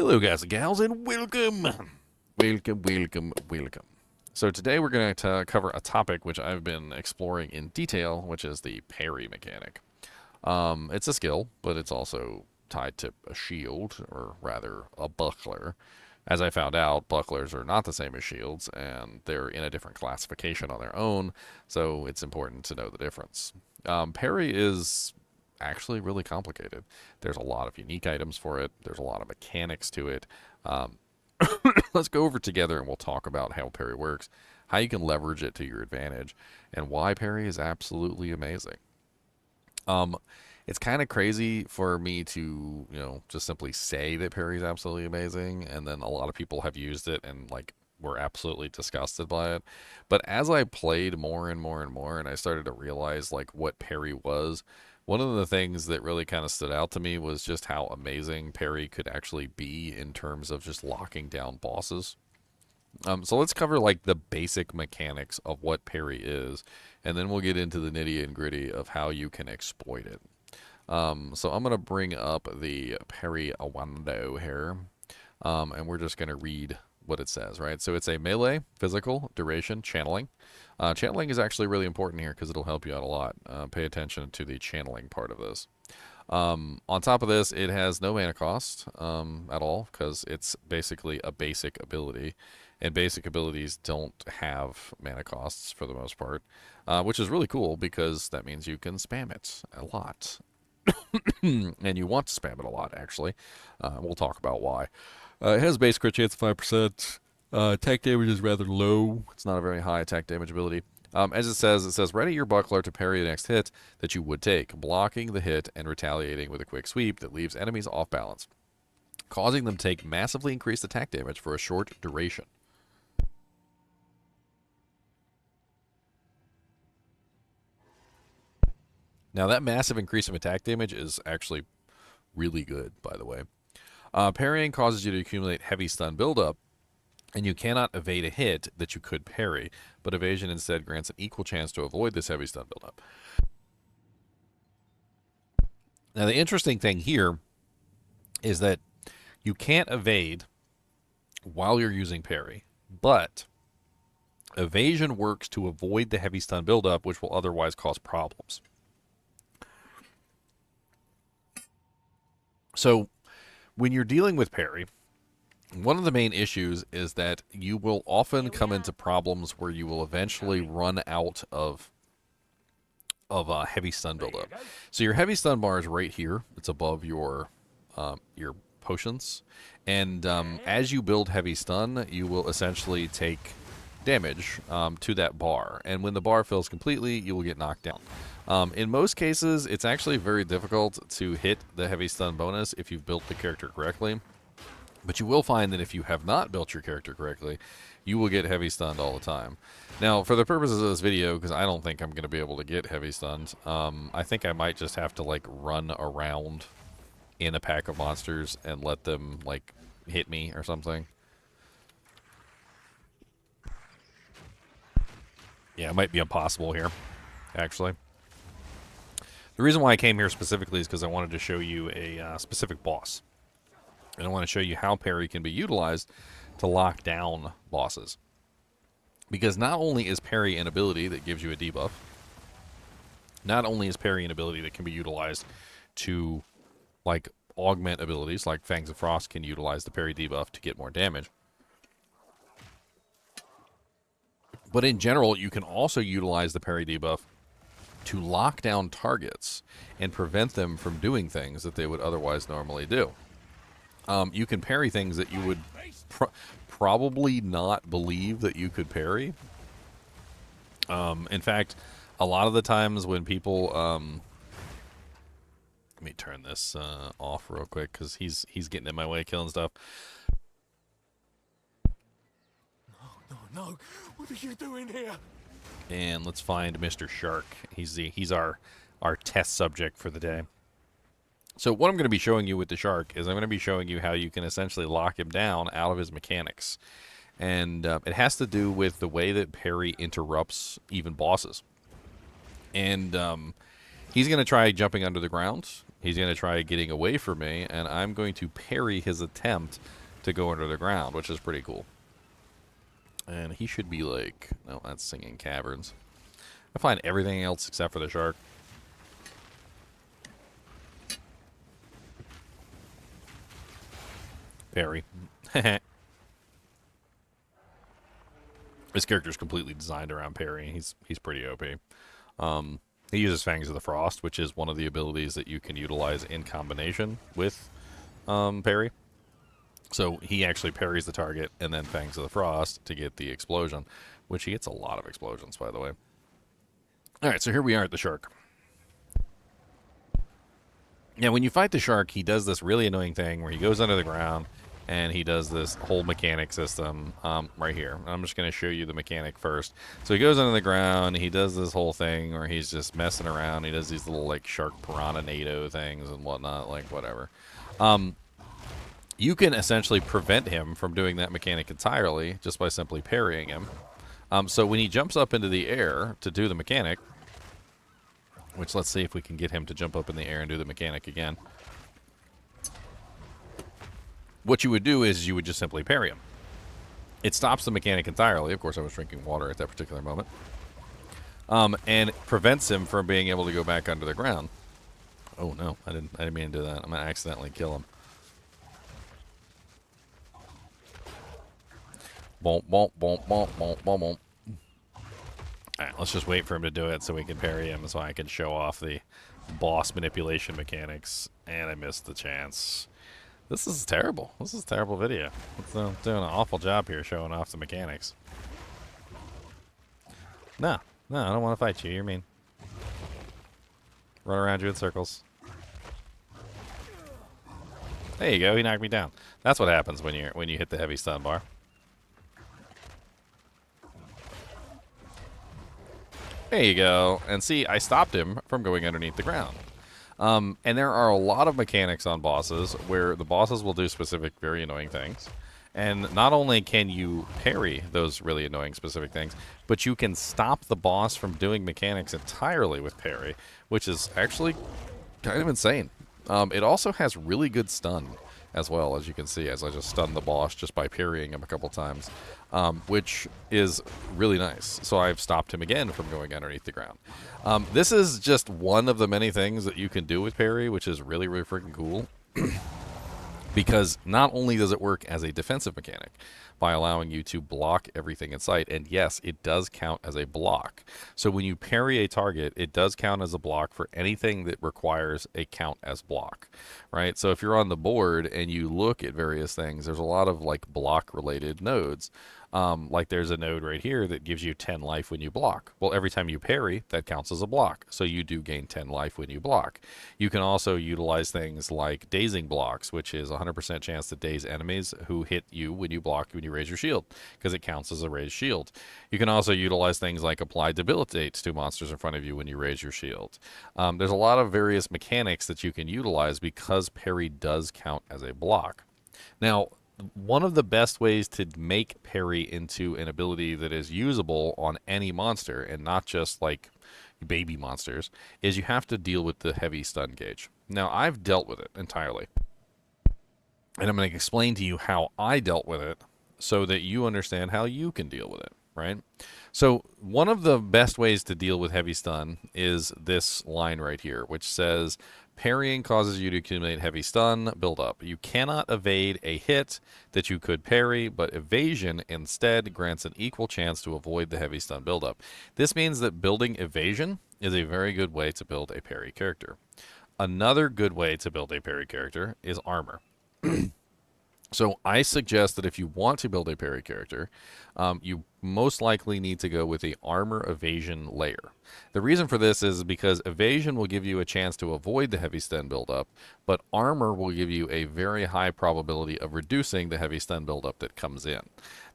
Hello guys and gals and welcome! Welcome. So today we're going to cover a topic which I've been exploring in detail, which is the parry mechanic. It's a skill, but it's also tied to a shield, or rather a buckler. As I found out, bucklers are not the same as shields, and they're in a different classification on their own, so it's important to know the difference. Parry is actually really complicated. There's a lot of unique items for it. There's a lot of mechanics to it. Let's go over it together and we'll talk about how parry works, how you can leverage it to your advantage, and why parry is absolutely amazing. It's kind of crazy for me to, just simply say that parry is absolutely amazing, and then a lot of people have used it and were absolutely disgusted by it. But as I played more and more and more, and I started to realize what parry was, one of the things that really kind of stood out to me was just how amazing parry could actually be in terms of just locking down bosses. So let's cover the basic mechanics of what parry is, and then we'll get into the nitty and gritty of how you can exploit it. So I'm going to bring up the parry window here, and we're just going to read what it says, right? So it's a melee, physical, duration, channeling. Channeling is actually really important here because it'll help you out a lot. Pay attention to the channeling part of this. On top of this, it has no mana cost at all because it's basically a basic ability. And basic abilities don't have mana costs for the most part, which is really cool because that means you can spam it a lot. And you want to spam it a lot, actually. We'll talk about why. It has base crit chance of 5%. Attack damage is rather low. It's not a very high attack damage ability. As it says, ready your buckler to parry the next hit that you would take, blocking the hit and retaliating with a quick sweep that leaves enemies off balance, causing them to take massively increased attack damage for a short duration. Now, that massive increase of attack damage is actually really good, by the way. Parrying causes you to accumulate heavy stun buildup, and you cannot evade a hit that you could parry, but evasion instead grants an equal chance to avoid this heavy stun buildup. Now, the interesting thing here is that you can't evade while you're using parry, but evasion works to avoid the heavy stun buildup, which will otherwise cause problems. So, when you're dealing with parry, one of the main issues is that you will often come into problems where you will eventually run out of heavy stun buildup. So your heavy stun bar is right here. It's above your potions, and as you build heavy stun, you will essentially take damage to that bar. And when the bar fills completely, you will get knocked down. In most cases, it's actually very difficult to hit the heavy stun bonus if you've built the character correctly. But you will find that if you have not built your character correctly, you will get heavy stunned all the time. Now, for the purposes of this video, because I don't think I'm going to be able to get heavy stunned, I think I might just have to run around in a pack of monsters and let them hit me or something. Yeah, it might be impossible here, actually. The reason why I came here specifically is because I wanted to show you a specific boss. And I want to show you how parry can be utilized to lock down bosses. Because not only is parry an ability that gives you a debuff, not only is parry an ability that can be utilized to augment abilities, like Fangs of Frost can utilize the parry debuff to get more damage. But in general, you can also utilize the parry debuff to lock down targets and prevent them from doing things that they would otherwise normally do. You can parry things that you would probably not believe that you could parry. In fact, a lot of the times when people... let me turn this off real quick because he's getting in my way, killing stuff. No, what are you doing here? And let's find Mr. Shark. He's our test subject for the day. So what I'm going to be showing you with the shark is I'm going to be showing you how you can essentially lock him down out of his mechanics. And it has to do with the way that parry interrupts even bosses. And he's going to try jumping under the ground. He's going to try getting away from me, and I'm going to parry his attempt to go under the ground, which is pretty cool. And he should be like... No, that's Singing Caverns. I find everything else except for the shark. Parry. This character is completely designed around parrying. He's pretty OP. He uses Fangs of the Frost, which is one of the abilities that you can utilize in combination with parry. So he actually parries the target and then Fangs of the Frost to get the explosion, which he gets a lot of explosions, by the way. All right, so here we are at the shark. Yeah, when you fight the shark, he does this really annoying thing where he goes under the ground and he does this whole mechanic system right here. I'm just going to show you the mechanic first. So he goes under the ground, he does this whole thing where he's just messing around. He does these little, like, shark piranha NATO things and whatnot, like, whatever. You can essentially prevent him from doing that mechanic entirely just by simply parrying him. So when he jumps up into the air to do the mechanic, which let's see if we can get him to jump up in the air and do the mechanic again. What you would do is you would just simply parry him. It stops the mechanic entirely. Of course, I was drinking water at that particular moment. And prevents him from being able to go back under the ground. Oh no, I didn't mean to do that. I'm gonna accidentally kill him. Bonk, bonk, bonk, bonk, bonk, bonk, bonk. Alright, let's just wait for him to do it so we can parry him so I can show off the boss manipulation mechanics. And I missed the chance. This is terrible. This is a terrible video. It's doing an awful job here showing off the mechanics. No, I don't want to fight you. You're mean. Run around you in circles. There you go. He knocked me down. That's what happens when you hit the heavy stun bar. There you go. And see, I stopped him from going underneath the ground. And there are a lot of mechanics on bosses where the bosses will do specific, very annoying things. And not only can you parry those really annoying specific things, but you can stop the boss from doing mechanics entirely with parry, which is actually kind of insane. It also has really good stun as well, as you can see, as I just stunned the boss just by parrying him a couple times, which is really nice. So I've stopped him again from going underneath the ground. This is just one of the many things that you can do with parry, which is really, really freaking cool. Because not only does it work as a defensive mechanic by allowing you to block everything in sight, and yes, it does count as a block. So when you parry a target, it does count as a block for anything that requires a count as block, right? So if you're on the board and you look at various things, there's a lot of like block-related nodes. Like there's a node right here that gives you 10 life when you block. Well, every time you parry, that counts as a block. So you do gain 10 life when you block. You can also utilize things like dazing blocks, which is 100% chance to daze enemies who hit you when you block when you raise your shield, because it counts as a raised shield. You can also utilize things like apply debilitate to monsters in front of you when you raise your shield. There's a lot of various mechanics that you can utilize because parry does count as a block. Now, one of the best ways to make parry into an ability that is usable on any monster, and not just like baby monsters, is you have to deal with the heavy stun gauge. Now, I've dealt with it entirely, and I'm going to explain to you how I dealt with it so that you understand how you can deal with it, right? So one of the best ways to deal with heavy stun is this line right here, which says, parrying causes you to accumulate heavy stun buildup. You cannot evade a hit that you could parry, but evasion instead grants an equal chance to avoid the heavy stun buildup. This means that building evasion is a very good way to build a parry character. Another good way to build a parry character is armor. So I suggest that if you want to build a parry character, you most likely need to go with the armor evasion layer. The reason for this is because evasion will give you a chance to avoid the heavy stun buildup, but armor will give you a very high probability of reducing the heavy stun buildup that comes in.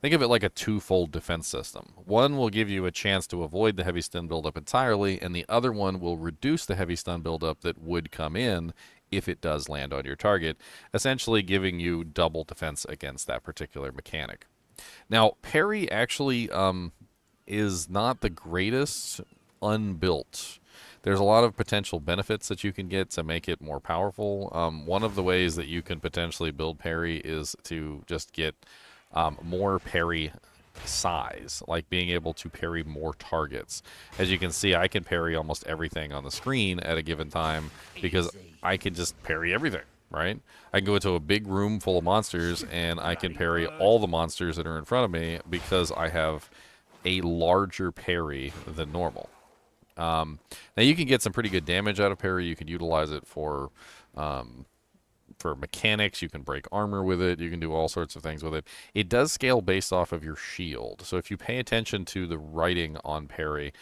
Think of it like a twofold defense system. One will give you a chance to avoid the heavy stun buildup entirely, and the other one will reduce the heavy stun buildup that would come in if it does land on your target, essentially giving you double defense against that particular mechanic. Now, parry actually is not the greatest unbuilt. there's a lot of potential benefits that you can get to make it more powerful. One of the ways that you can potentially build parry is to just get more parry size, like being able to parry more targets. As you can see, I can parry almost everything on the screen at a given time because I can just parry everything, right? I can go into a big room full of monsters and I can parry all the monsters that are in front of me because I have a larger parry than normal. Now you can get some pretty good damage out of parry. You can utilize it for mechanics. You can break armor with it. You can do all sorts of things with it. It does scale based off of your shield. So if you pay attention to the writing on parry,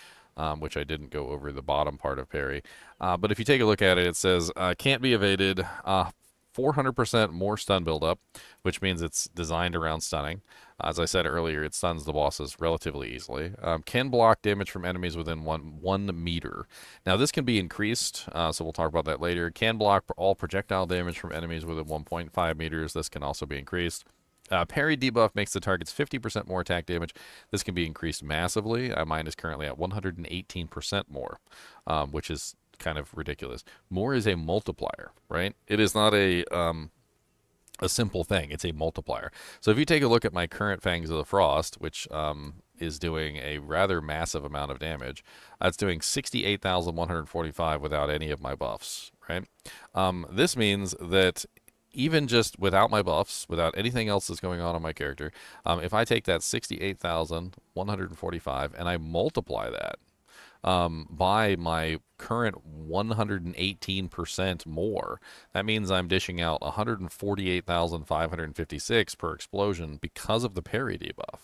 which I didn't go over the bottom part of parry, but if you take a look at it, it says can't be evaded. 400% more stun buildup, which means it's designed around stunning. As I said earlier, it stuns the bosses relatively easily. Can block damage from enemies within 1 meter. Now, this can be increased, so we'll talk about that later. Can block all projectile damage from enemies within 1.5 meters. This can also be increased. Parry debuff makes the targets 50% more attack damage. This can be increased massively. Mine is currently at 118% more, which is kind of ridiculous. More is a multiplier, right? It is not a simple thing. It's a multiplier. So if you take a look at my current Fangs of the Frost, which is doing a rather massive amount of damage, it's doing 68,145 without any of my buffs, right? This means that even just without my buffs, without anything else that's going on my character, if I take that 68,145 and I multiply that by my current 118% more. That means I'm dishing out 148,556 per explosion because of the parry debuff.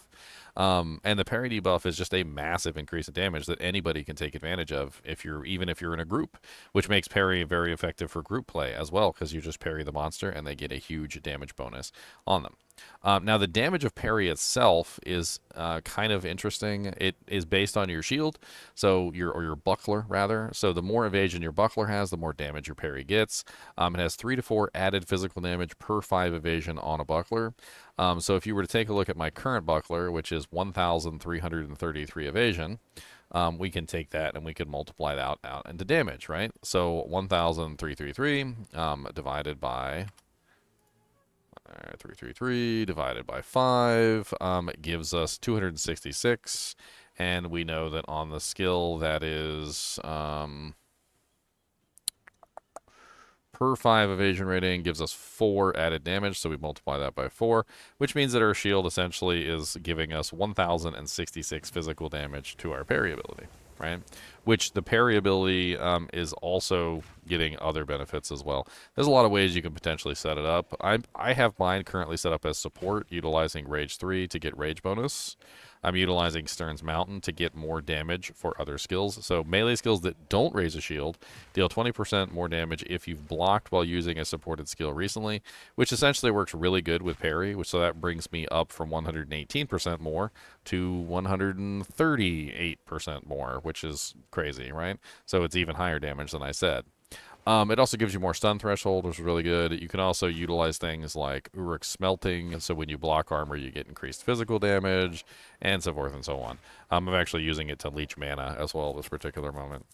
And the parry debuff is just a massive increase in damage that anybody can take advantage of even if you're in a group, which makes parry very effective for group play as well because you just parry the monster and they get a huge damage bonus on them. Now, the damage of parry itself is kind of interesting. It is based on your shield, or your buckler, rather. So the more evasion your buckler has, the more damage your parry gets. It has 3 to 4 added physical damage per 5 evasion on a buckler. So if you were to take a look at my current buckler, which is 1,333 evasion, we can take that and we can multiply that out into damage, right? So 1,333 divided by 333 divided by 5 it gives us 266, and we know that on the skill that is per 5 evasion rating gives us 4 added damage, so we multiply that by 4, which means that our shield essentially is giving us 1,066 physical damage to our parry ability, right? Which the parry ability is also getting other benefits as well. There's a lot of ways you can potentially set it up. I have mine currently set up as support, utilizing Rage 3 to get Rage bonus. I'm utilizing Stern's Mountain to get more damage for other skills. So melee skills that don't raise a shield deal 20% more damage if you've blocked while using a supported skill recently, which essentially works really good with parry, so that brings me up from 118% more to 138% more, which is crazy, right? So it's even higher damage than I said. It also gives you more stun threshold, which is really good. You can also utilize things like Uruk's Smelting, so when you block armor, you get increased physical damage, and so forth and so on. I'm actually using it to leech mana as well at this particular moment.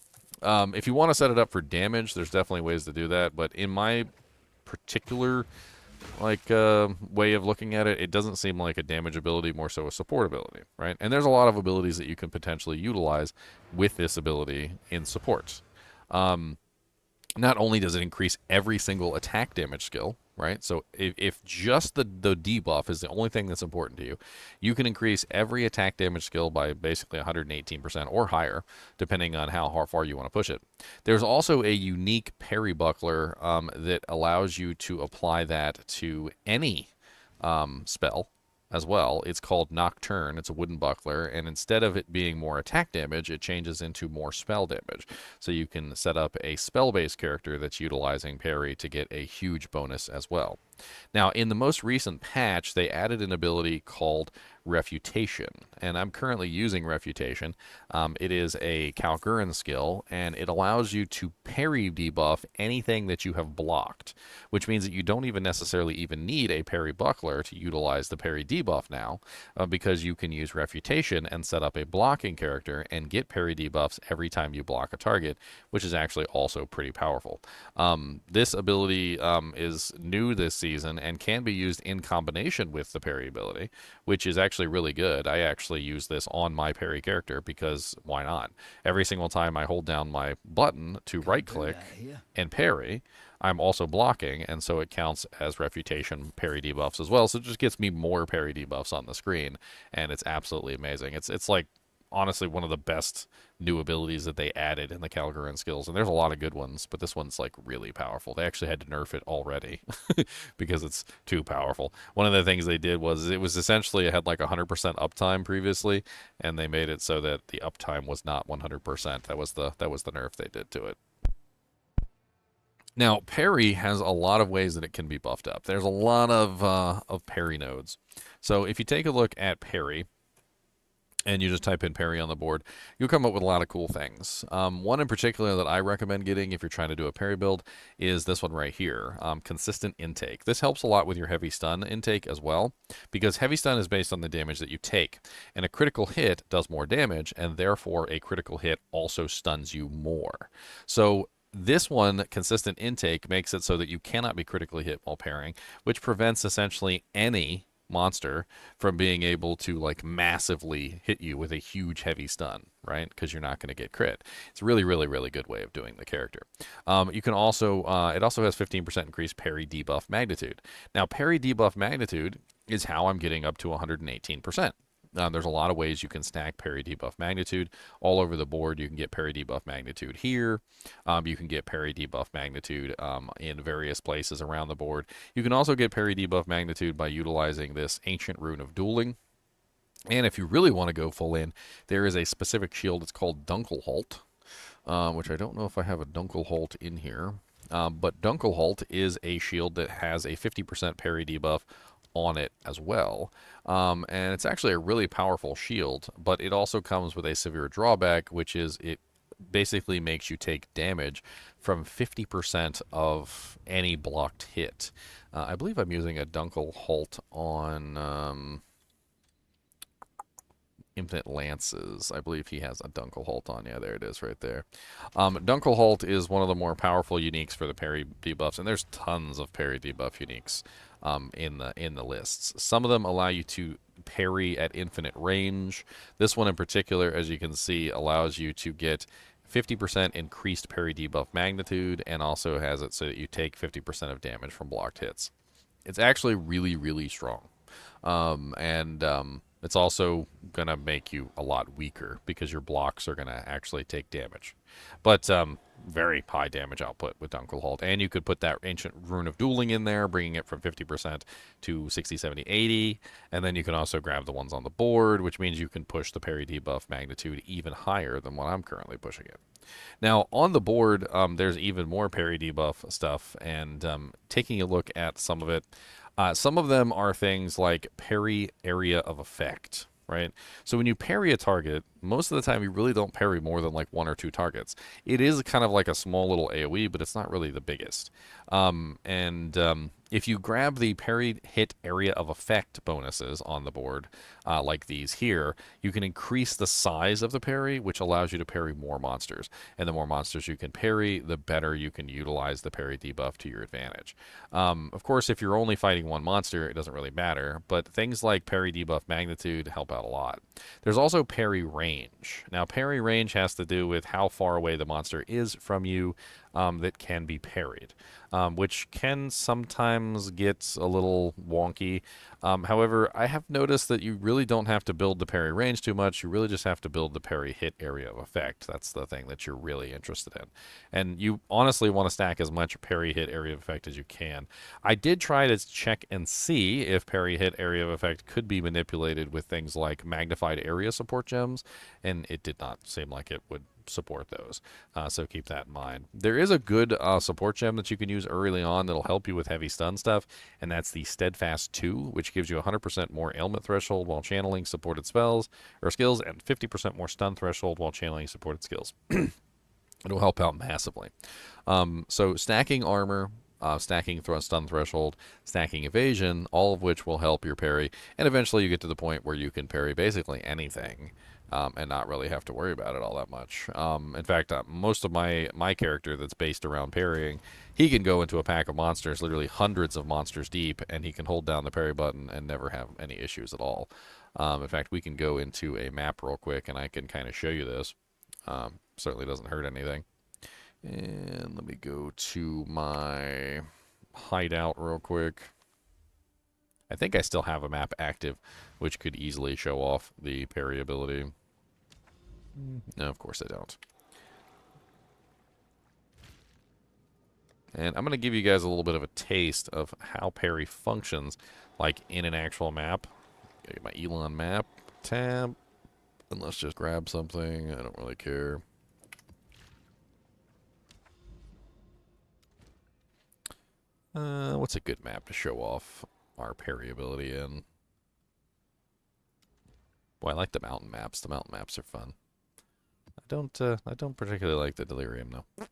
If you want to set it up for damage, there's definitely ways to do that, but in my particular way of looking at it, it doesn't seem like a damage ability, more so a support ability, right? And there's a lot of abilities that you can potentially utilize with this ability in supports. Not only does it increase every single attack damage skill, right? So if just the debuff is the only thing that's important to you, you can increase every attack damage skill by basically 118% or higher, depending on how far you want to push it. There's also a unique parry buckler that allows you to apply that to any spell as well. It's called Nocturn. It's a wooden buckler, and instead of it being more attack damage, it changes into more spell damage. So you can set up a spell-based character that's utilizing parry to get a huge bonus as well. Now, in the most recent patch, they added an ability called Refutation, and I'm currently using Refutation. It is a Calgaran skill, and it allows you to parry debuff anything that you have blocked, which means that you don't even necessarily even need a parry buckler to utilize the parry debuff now, because you can use Refutation and set up a blocking character and get parry debuffs every time you block a target, which is actually also pretty powerful. This ability is new this season and can be used in combination with the parry ability, which is actually really good. I actually use this on my parry character because why not? Every single time I hold down my button to right click and parry, I'm also blocking, and so it counts as Refutation parry debuffs as well. So it just gets me more parry debuffs on the screen, and it's absolutely amazing. It's like honestly one of the best new abilities that they added in the Calgaran skills, and there's a lot of good ones, but this one's like really powerful. They actually had to nerf it already because it's too powerful. One of the things they did was it was essentially it had like 100% uptime previously, and they made it so that the uptime was not 100%. That was the nerf they did to it. Now, parry has a lot of ways that it can be buffed up. There's a lot of parry nodes. So if you take a look at parry, and you just type in parry on the board, you'll come up with a lot of cool things. One in particular that I recommend getting if you're trying to do a parry build is this one right here, consistent intake. This helps a lot with your heavy stun intake as well, because heavy stun is based on the damage that you take, and a critical hit does more damage, and therefore a critical hit also stuns you more. So this one, consistent intake, makes it so that you cannot be critically hit while parrying, which prevents essentially any monster from being able to like massively hit you with a huge heavy stun, right? Because you're not going to get crit. It's a really, really, really good way of doing the character. You can also, it also has 15% increased parry debuff magnitude. Now, parry debuff magnitude is how I'm getting up to 118%. There's a lot of ways you can stack parry debuff magnitude all over the board. You can get parry debuff magnitude here. You can get parry debuff magnitude in various places around the board. You can also get parry debuff magnitude by utilizing this Ancient Rune of Dueling. And if you really want to go full in, there is a specific shield. It's called Dunkel Halt, which I don't know if I have a Dunkel Halt in here. But Dunkel Halt is a shield that has a 50% parry debuff on it as well. And it's actually a really powerful shield, but it also comes with a severe drawback, which is it basically makes you take damage from 50% of any blocked hit. I believe I'm using a Dunkel Halt on Infinite Lances. I believe he has a Dunkel Halt on. Yeah, there it is right there. Dunkel Halt is one of the more powerful uniques for the parry debuffs, and there's tons of parry debuff uniques in the lists. Some of them allow you to parry at infinite range. This one in particular, as you can see, allows you to get 50% increased parry debuff magnitude, and also has it so that you take 50% of damage from blocked hits. It's actually really, really strong. And it's also going to make you a lot weaker because your blocks are going to actually take damage. But very high damage output with Dunkel Halt. And you could put that Ancient Rune of Dueling in there, bringing it from 50% to 60, 70, 80. And then you can also grab the ones on the board, which means you can push the parry debuff magnitude even higher than what I'm currently pushing it. Now, on the board, there's even more parry debuff stuff. And taking a look at some of it, some of them are things like parry area of effect, right? So when you parry a target, most of the time you really don't parry more than like one or two targets. It is kind of like a small little AoE, but it's not really the biggest. If you grab the parry hit area of effect bonuses on the board, like these here, you can increase the size of the parry, which allows you to parry more monsters. And the more monsters you can parry, the better you can utilize the parry debuff to your advantage. Of course, if you're only fighting one monster, it doesn't really matter, but things like parry debuff magnitude help out a lot. There's also parry range. Now, parry range has to do with how far away the monster is from you that can be parried, which can sometimes get a little wonky. However, I have noticed that you really don't have to build the parry range too much. You really just have to build the parry hit area of effect. That's the thing that you're really interested in. And you honestly want to stack as much parry hit area of effect as you can. I did try to check and see if parry hit area of effect could be manipulated with things like magnified area support gems, and it did not seem like it would support those. So keep that in mind. There is a good support gem that you can use early on that'll help you with heavy stun stuff, and that's the Steadfast 2, which gives you 100% more ailment threshold while channeling supported spells or skills, and 50% more stun threshold while channeling supported skills. It'll help out massively. So stacking armor, stacking stun threshold, stacking evasion, all of which will help your parry, and eventually you get to the point where you can parry basically anything and not really have to worry about it all that much. In fact, most of my character that's based around parrying, he can go into a pack of monsters, literally hundreds of monsters deep, and he can hold down the parry button and never have any issues at all. In fact, we can go into a map real quick, and I can kind of show you this. Certainly doesn't hurt anything. And let me go to my hideout real quick. I think I still have a map active, which could easily show off the parry ability. No, of course I don't. And I'm going to give you guys a little bit of a taste of how parry functions, like in an actual map. Get my Elon map tab, and let's just grab something. I don't really care. What's a good map to show off our parry ability in? Boy, I like the mountain maps. The mountain maps are fun. I don't particularly like the Delirium, though.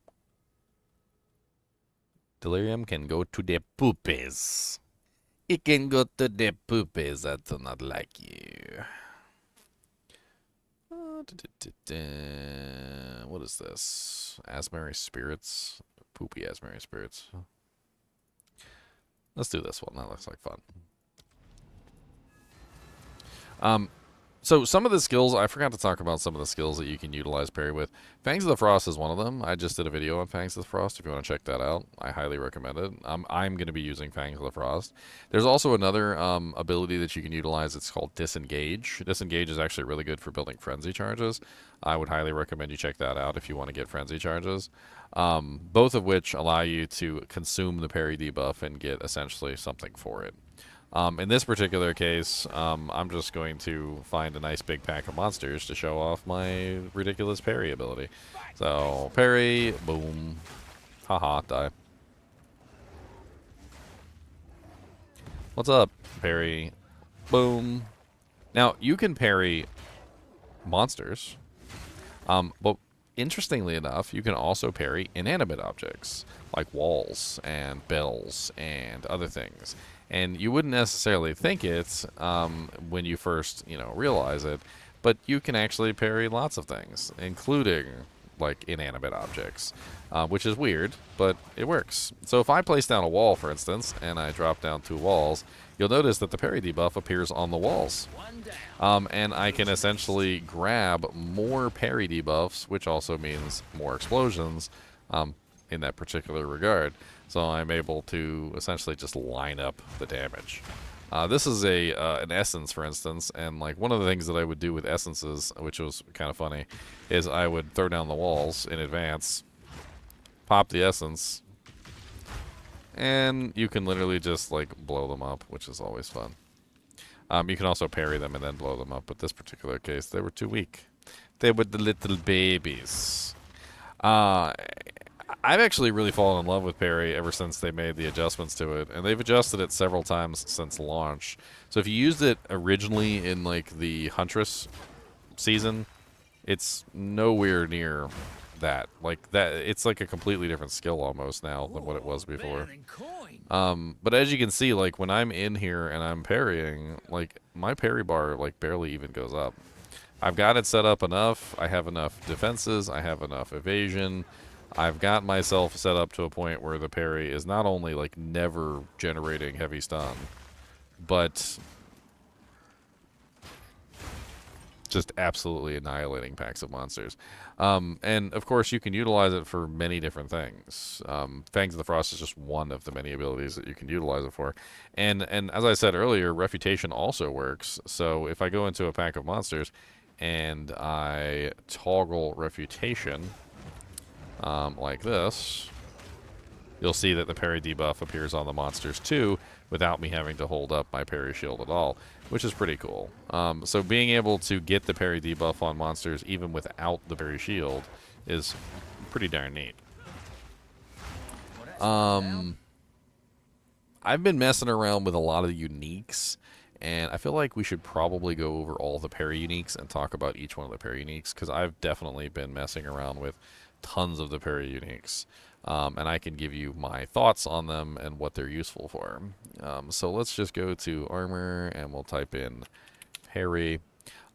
Delirium can go to the poopies. It can go to the poopies that do not like you. What is this? Asmary Spirits? Poopy Asmary Spirits. Let's do this one. That looks like fun. So some of the skills, I forgot to talk about some of the skills that you can utilize parry with. Fangs of the Frost is one of them. I just did a video on Fangs of the Frost. If you want to check that out, I highly recommend it. I'm going to be using Fangs of the Frost. There's also another ability that you can utilize. It's called Disengage. Disengage is actually really good for building frenzy charges. I would highly recommend you check that out if you want to get frenzy charges. Both of which allow you to consume the parry debuff and get essentially something for it. In this particular case, I'm just going to find a nice big pack of monsters to show off my ridiculous parry ability. So, parry, boom, haha, die. What's up? Parry, boom. Now, you can parry monsters, but interestingly enough, you can also parry inanimate objects, like walls and bells and other things. And you wouldn't necessarily think it when you first, realize it, but you can actually parry lots of things, including, like, inanimate objects, which is weird, but it works. So if I place down a wall, for instance, and I drop down 2 walls, you'll notice that the parry debuff appears on the walls. And I can essentially grab more parry debuffs, which also means more explosions in that particular regard. So I'm able to essentially just line up the damage. This is an essence, for instance, and like one of the things that I would do with essences, which was kind of funny, is I would throw down the walls in advance, pop the essence, and you can literally just like blow them up, which is always fun. You can also parry them and then blow them up, but this particular case, they were too weak. They were the little babies. I've actually really fallen in love with parry ever since they made the adjustments to it, and they've adjusted it several times since launch. So if you used it originally in like the Huntress season, it's nowhere near that. Like that, it's like a completely different skill almost now than what it was before. But as you can see, like when I'm in here and I'm parrying, like my parry bar like barely even goes up. I've got it set up enough. I have enough defenses. I have enough evasion. I've got myself set up to a point where the parry is not only like never generating heavy stun, but just absolutely annihilating packs of monsters. And of course, you can utilize it for many different things. Fangs of the Frost is just one of the many abilities that you can utilize it for. And as I said earlier, Refutation also works. So if I go into a pack of monsters and I toggle Refutation, like this, you'll see that the parry debuff appears on the monsters too, without me having to hold up my parry shield at all, which is pretty cool. So being able to get the parry debuff on monsters even without the parry shield is pretty darn neat. I've been messing around with a lot of the uniques, and I feel like we should probably go over all the parry uniques and talk about each one of the parry uniques, because I've definitely been messing around with tons of the parry uniques. And I can give you my thoughts on them and what they're useful for. So let's just go to armor, and we'll type in parry.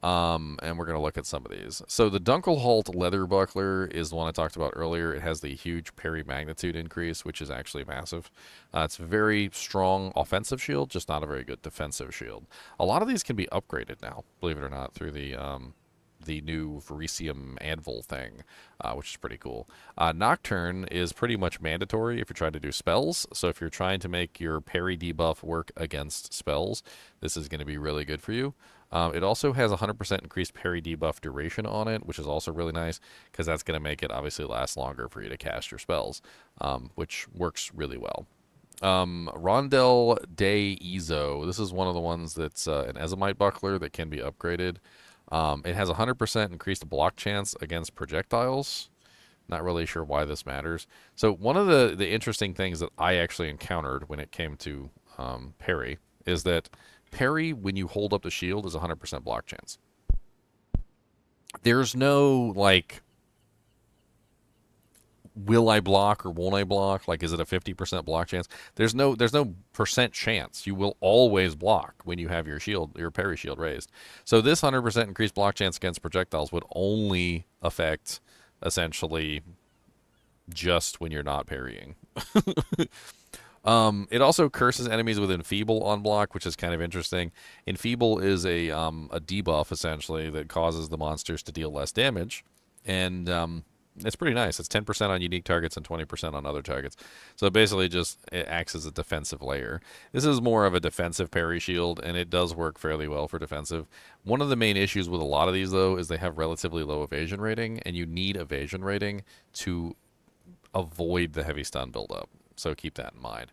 And we're going to look at some of these. So the Dunkel Halt Leather Buckler is the one I talked about earlier. It has the huge parry magnitude increase, which is actually massive. It's a very strong offensive shield, just not a very good defensive shield. A lot of these can be upgraded now, believe it or not, through the new Verisium Anvil thing, which is pretty cool. Nocturn is pretty much mandatory if you're trying to do spells. So if you're trying to make your parry debuff work against spells, this is going to be really good for you. It also has 100% increased parry debuff duration on it, which is also really nice because that's going to make it obviously last longer for you to cast your spells, which works really well. Rondelle de Ezo. This is one of the ones that's an Ezomite buckler that can be upgraded. It has 100% increased block chance against projectiles. Not really sure why this matters. So one of the interesting things that I actually encountered when it came to parry is that parry, when you hold up the shield, is 100% block chance. There's no, like, will I block or won't I block? Like, is it a 50% block chance? There's no percent chance. You will always block when you have your shield, your parry shield raised. So this 100% increased block chance against projectiles would only affect, essentially, just when you're not parrying. It also curses enemies with Enfeeble on block, which is kind of interesting. Enfeeble is a debuff, essentially, that causes the monsters to deal less damage. And it's pretty nice. It's 10% on unique targets and 20% on other targets. So basically it acts as a defensive layer. This is more of a defensive parry shield, and it does work fairly well for defensive. One of the main issues with a lot of these, though, is they have relatively low evasion rating, and you need evasion rating to avoid the heavy stun buildup. So keep that in mind.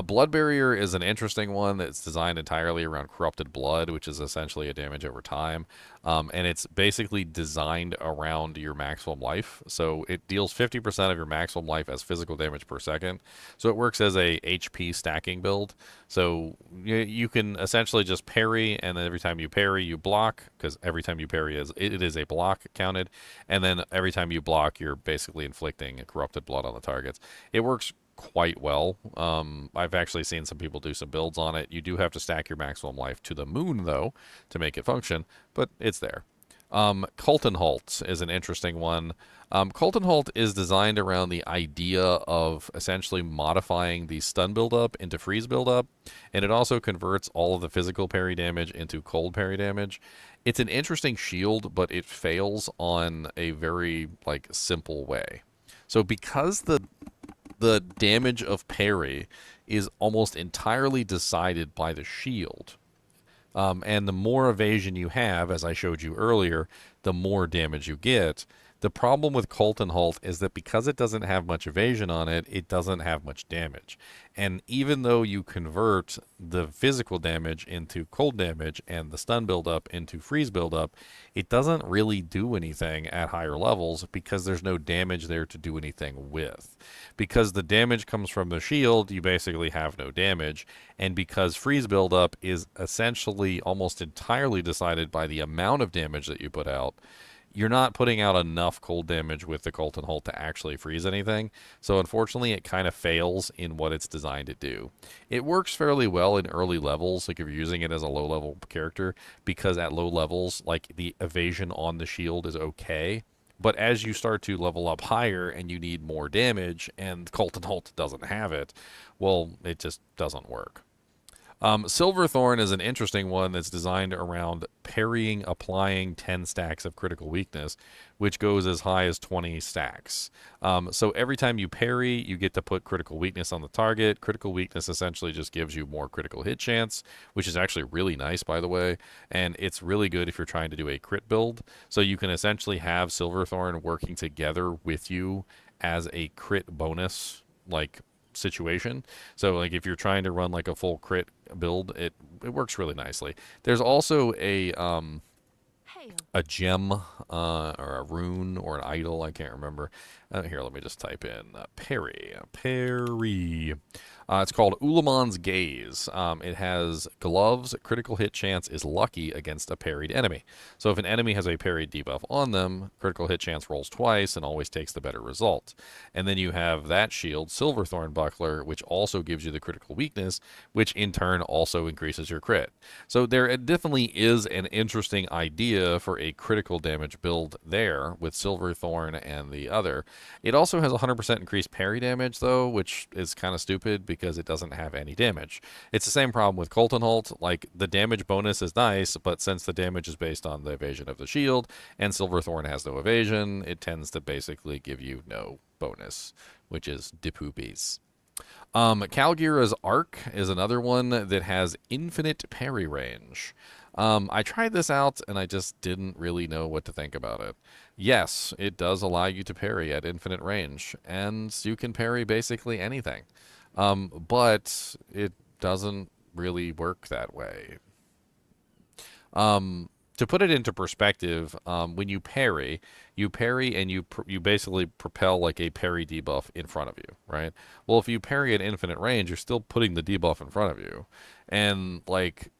Blood Barrier is an interesting one that's designed entirely around corrupted blood, which is essentially a damage over time. And it's basically designed around your maximum life. So it deals 50% of your maximum life as physical damage per second. So it works as a HP stacking build. So you can essentially just parry, and then every time you parry, you block, because every time you parry, it is a block counted. And then every time you block, you're basically inflicting corrupted blood on the targets. It works quite well. I've actually seen some people do some builds on it. You do have to stack your maximum life to the moon, though, to make it function, but it's there. Colton Halt is an interesting one. Colton Halt is designed around the idea of essentially modifying the stun buildup into freeze buildup, and it also converts all of the physical parry damage into cold parry damage. It's an interesting shield, but it fails on a very simple way. So because the damage of parry is almost entirely decided by the shield. And the more evasion you have, as I showed you earlier, the more damage you get. The problem with Colton Halt is that because it doesn't have much evasion on it, it doesn't have much damage. And even though you convert the physical damage into cold damage and the stun buildup into freeze buildup, it doesn't really do anything at higher levels because there's no damage there to do anything with. Because the damage comes from the shield, you basically have no damage. And because freeze buildup is essentially almost entirely decided by the amount of damage that you put out, you're not putting out enough cold damage with the Colton Halt to actually freeze anything. So unfortunately, it kind of fails in what it's designed to do. It works fairly well in early levels, like if you're using it as a low-level character, because at low levels, the evasion on the shield is okay. But as you start to level up higher and you need more damage, and Colton Halt doesn't have it, well, it just doesn't work. Silverthorn is an interesting one that's designed around parrying, applying 10 stacks of critical weakness, which goes as high as 20 stacks. So every time you parry, you get to put critical weakness on the target. Critical weakness essentially just gives you more critical hit chance, which is actually really nice, by the way. And it's really good if you're trying to do a crit build. So you can essentially have Silverthorn working together with you as a crit bonus, situation. So like if you're trying to run like a full crit build, it works really nicely. There's also a gem or a rune or an idol, I can't remember. Here, let me just type in parry. It's called Ulamon's Gaze. It has gloves. Critical hit chance is lucky against a parried enemy. So if an enemy has a parried debuff on them, critical hit chance rolls twice and always takes the better result. And then you have that shield, Silverthorn Buckler, which also gives you the critical weakness, which in turn also increases your crit. So there definitely is an interesting idea for a critical damage build there with Silverthorn and the other. It also has 100% increased parry damage, though, which is kind of stupid because it doesn't have any damage. It's the same problem with Colton Halt. Like, the damage bonus is nice, but since the damage is based on the evasion of the shield, and Silverthorn has no evasion, it tends to basically give you no bonus, which is de poopies. Calgara's Arc is another one that has infinite parry range. I tried this out and I just didn't really know what to think about it. Yes, it does allow you to parry at infinite range, and you can parry basically anything. But it doesn't really work that way. To put it into perspective, when you parry and you basically propel like a parry debuff in front of you, right? Well, if you parry at infinite range, you're still putting the debuff in front of you, and like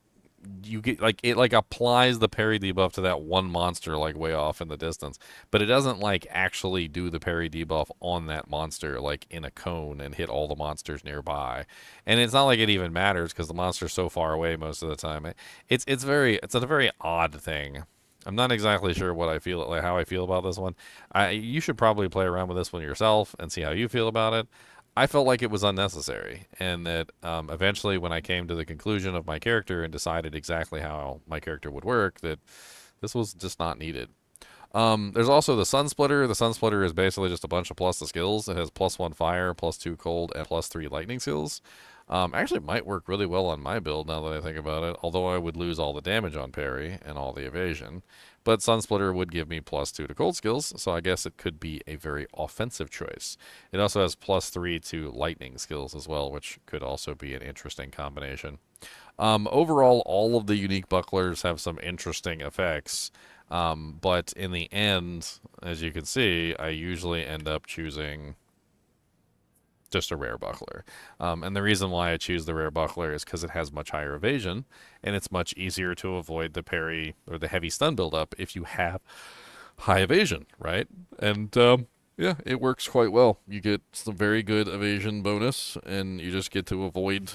you get like it like applies the parry debuff to that one monster like way off in the distance, but it doesn't like actually do the parry debuff on that monster like in a cone and hit all the monsters nearby. And it's not like it even matters because the monster's so far away most of the time. It's a very odd thing. I'm not exactly sure what I feel like how I feel about this one. You should probably play around with this one yourself and see how you feel about it. I felt like it was unnecessary, and that eventually, when I came to the conclusion of my character and decided exactly how my character would work, that this was just not needed. There's also the Sunsplitter. The Sunsplitter is basically just a bunch of plus the skills. It has +1 fire, +2 cold, and +3 lightning skills. Actually, might work really well on my build now that I think about it, although I would lose all the damage on parry and all the evasion. But Sunsplitter would give me +2 to cold skills, so I guess it could be a very offensive choice. It also has +3 to lightning skills as well, which could also be an interesting combination. Overall, all of the unique bucklers have some interesting effects. But in the end, as you can see, I usually end up choosing just a rare buckler. And the reason why I choose the rare buckler is because it has much higher evasion, and it's much easier to avoid the parry or the heavy stun buildup if you have high evasion, right? And yeah, it works quite well. You get some very good evasion bonus, and you just get to avoid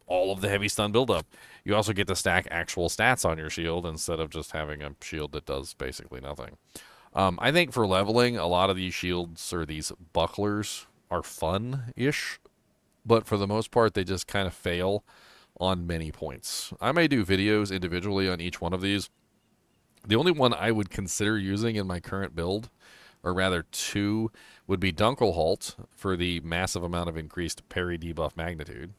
all of the heavy stun buildup. You also get to stack actual stats on your shield instead of just having a shield that does basically nothing. I think for leveling, a lot of these shields or these bucklers are fun-ish, but for the most part, they just kind of fail on many points. I may do videos individually on each one of these. The only one I would consider using in my current build, or rather two, would be Dunkel Halt for the massive amount of increased parry debuff magnitude.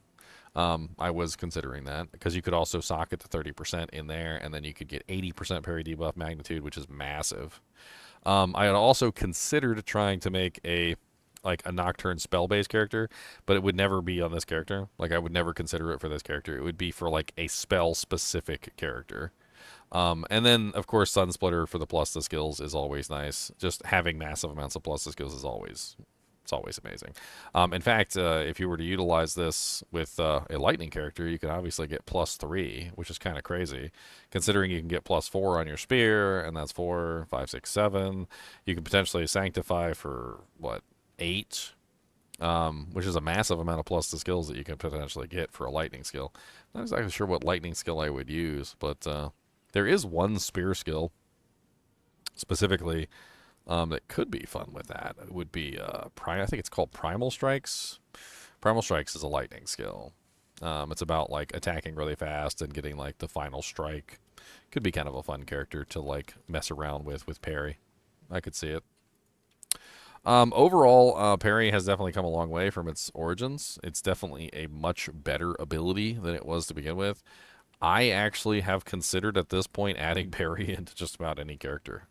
I was considering that because you could also socket the 30% in there, and then you could get 80% parry debuff magnitude, which is massive. I had also considered trying to make a Nocturn spell-based character, but it would never be on this character. Like, I would never consider it for this character. It would be for like a spell-specific character. And then, of course, Sunsplitter for the plus the skills is always nice. Just having massive amounts of plus the skills is always amazing. In fact, if you were to utilize this with a lightning character, you could obviously get +3, which is kind of crazy, considering you can get +4 on your spear, and that's 4, 5, 6, 7. You could potentially sanctify for what, 8, which is a massive amount of plus the skills that you can potentially get for a lightning skill. Not exactly sure what lightning skill I would use, but there is one spear skill specifically that could be fun with that. It would be I think it's called Primal Strikes. Primal Strikes is a lightning skill. It's about like attacking really fast and getting like the final strike. Could be kind of a fun character to like mess around with parry. I could see it. Overall, parry has definitely come a long way from its origins. It's definitely a much better ability than it was to begin with. I actually have considered at this point adding parry into just about any character.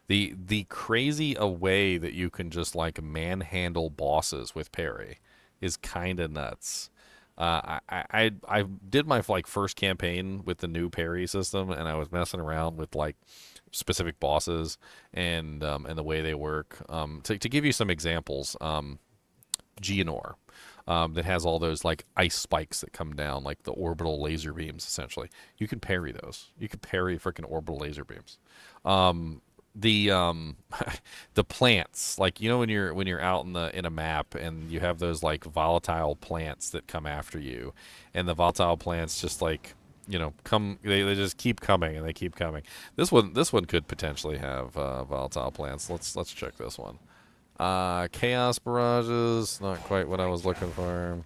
The crazy way that you can just like manhandle bosses with parry is kind of nuts. I did my like first campaign with the new parry system, and I was messing around with like specific bosses and the way they work. To give you some examples, Geonor, that has all those like ice spikes that come down, like the orbital laser beams. Essentially, you can parry those. You can parry freaking orbital laser beams. The the plants, like when you're out in a map and you have those like volatile plants that come after you, and the volatile plants just like come, they just keep coming and they keep coming. This one could potentially have volatile plants. Let's check this one. Chaos barrages, not quite what I was looking for.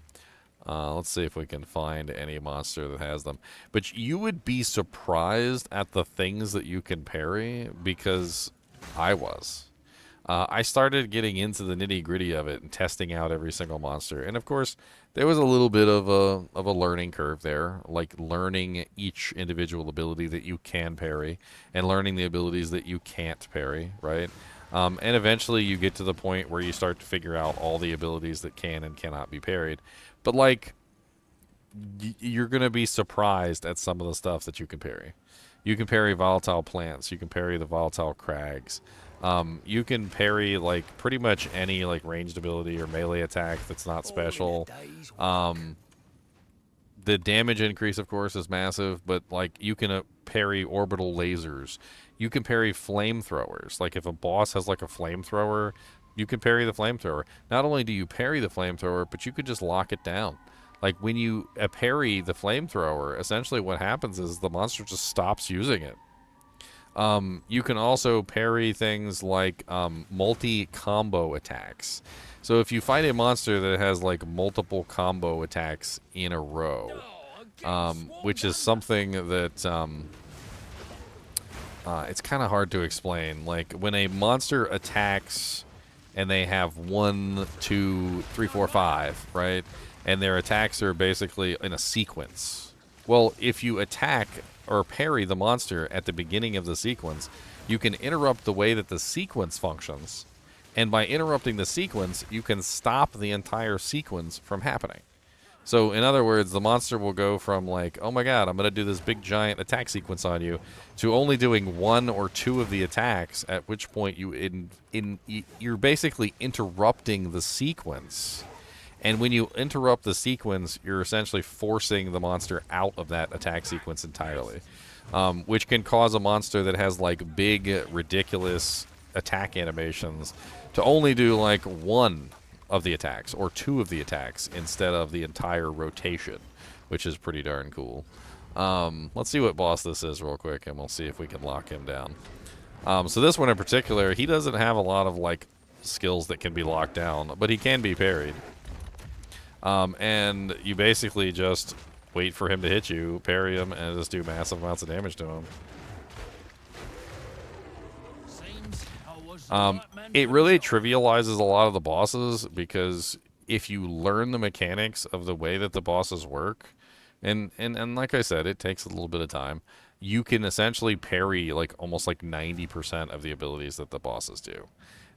Let's see if we can find any monster that has them. But you would be surprised at the things that you can parry, because I was. I started getting into the nitty-gritty of it and testing out every single monster. And of course, there was a little bit of a learning curve there, like learning each individual ability that you can parry and learning the abilities that you can't parry, right? And eventually you get to the point where you start to figure out all the abilities that can and cannot be parried. But like, you're going to be surprised at some of the stuff that you can parry. You can parry volatile plants. You can parry the volatile crags. You can parry like pretty much any like ranged ability or melee attack that's not special. The damage increase, of course, is massive, but like you can parry orbital lasers. You can parry flamethrowers. Like if a boss has like a flamethrower, you can parry the flamethrower. Not only do you parry the flamethrower, but you could just lock it down. Like when you parry the flamethrower, essentially what happens is the monster just stops using it. You can also parry things like multi-combo attacks. So if you fight a monster that has like multiple combo attacks in a row, which is something that it's kind of hard to explain. Like when a monster attacks and they have 1, 2, 3, 4, 5, right? And their attacks are basically in a sequence. Well, if you attack or parry the monster at the beginning of the sequence, you can interrupt the way that the sequence functions. And by interrupting the sequence, you can stop the entire sequence from happening. So, in other words, the monster will go from like, oh my god, I'm going to do this big giant attack sequence on you, to only doing 1 or 2 of the attacks, at which point you're basically interrupting the sequence. And when you interrupt the sequence, you're essentially forcing the monster out of that attack sequence entirely, which can cause a monster that has like big, ridiculous attack animations to only do like 1 of the attacks or 2 of the attacks instead of the entire rotation, which is pretty darn cool. Let's see what boss this is real quick, and we'll see if we can lock him down. So this one in particular, he doesn't have a lot of like skills that can be locked down, but he can be parried. And you basically just wait for him to hit you, parry him, and just do massive amounts of damage to him. It really trivializes a lot of the bosses, because if you learn the mechanics of the way that the bosses work, and like I said, it takes a little bit of time, you can essentially parry like almost like 90% of the abilities that the bosses do.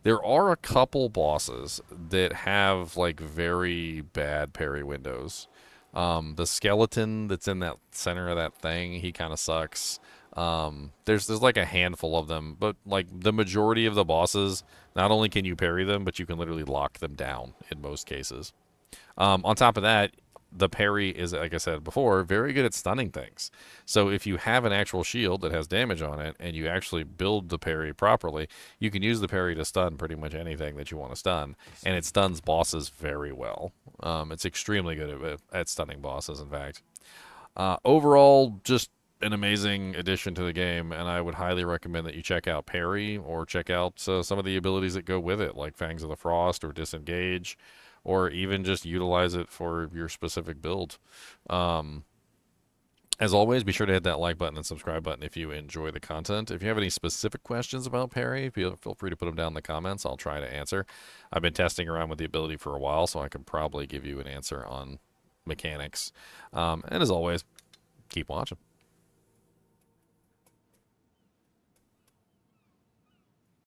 There are a couple bosses that have like very bad parry windows. The skeleton that's in that center of that thing, he kind of sucks. There's like a handful of them, but like the majority of the bosses, not only can you parry them, but you can literally lock them down in most cases. On top of that, the parry is, like I said before, very good at stunning things. So if you have an actual shield that has damage on it and you actually build the parry properly, you can use the parry to stun pretty much anything that you want to stun, and it stuns bosses very well. It's extremely good at stunning bosses, in fact. Overall, just an amazing addition to the game, and I would highly recommend that you check out Parry, or check out some of the abilities that go with it, like Fangs of the Frost or Disengage, or even just utilize it for your specific build. As always, be sure to hit that like button and subscribe button if you enjoy the content. If you have any specific questions about Parry, feel free to put them down in the comments. I'll try to answer. I've been testing around with the ability for a while, so I can probably give you an answer on mechanics. And as always, keep watching.